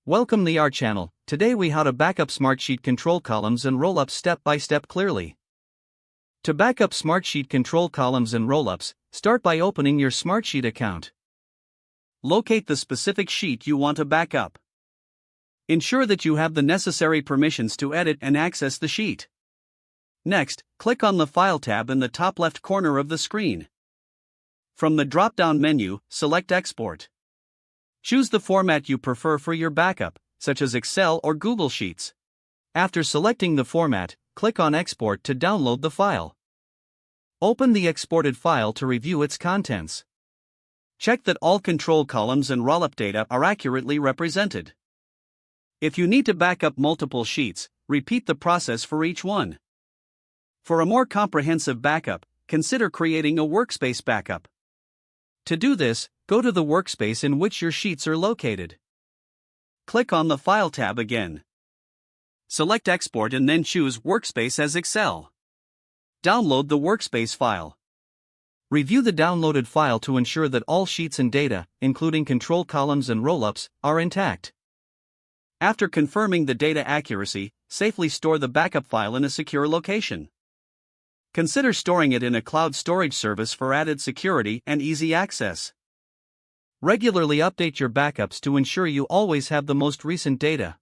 Welcome to our channel. Today we how to backup Smartsheet control columns and rollups step by step clearly. To backup Smartsheet control columns and rollups, start by opening your Smartsheet account. Locate the specific sheet you want to backup. Ensure that you have the necessary permissions to edit and access the sheet. Next, click on the File tab in the top left corner of the screen. From the drop-down menu, select Export. Choose the format you prefer for your backup, such as Excel or Google Sheets. After selecting the format, click on Export to download the file. Open the exported file to review its contents. Check that all control columns and rollup data are accurately represented. If you need to backup multiple sheets, repeat the process for each one. For a more comprehensive backup, consider creating a workspace backup. To do this, go to the workspace in which your sheets are located. Click on the File tab again. Select Export and then choose Workspace as Excel. Download the workspace file. Review the downloaded file to ensure that all sheets and data, including control columns and rollups, are intact. After confirming the data accuracy, safely store the backup file in a secure location. Consider storing it in a cloud storage service for added security and easy access. Regularly update your backups to ensure you always have the most recent data.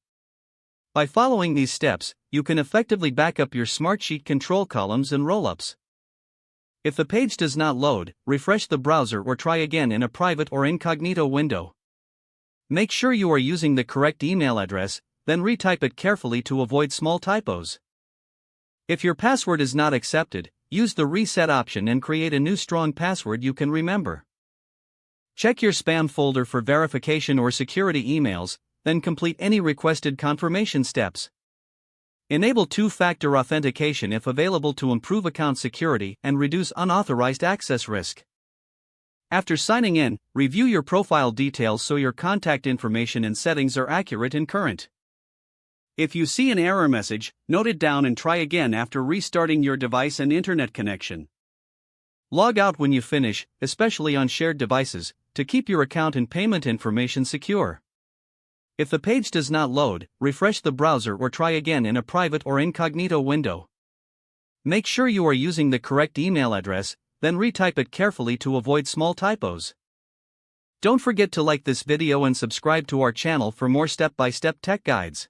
By following these steps, you can effectively backup your Smartsheet control columns and rollups. If the page does not load, refresh the browser or try again in a private or incognito window. Make sure you are using the correct email address, then retype it carefully to avoid small typos. If your password is not accepted, use the reset option and create a new strong password you can remember. Check your spam folder for verification or security emails, then complete any requested confirmation steps. Enable two-factor authentication if available to improve account security and reduce unauthorized access risk. After signing in, review your profile details so your contact information and settings are accurate and current. If you see an error message, note it down and try again after restarting your device and internet connection. Log out when you finish, especially on shared devices, to keep your account and payment information secure. If the page does not load, refresh the browser or try again in a private or incognito window. Make sure you are using the correct email address, then retype it carefully to avoid small typos. Don't forget to like this video and subscribe to our channel for more step-by-step tech guides.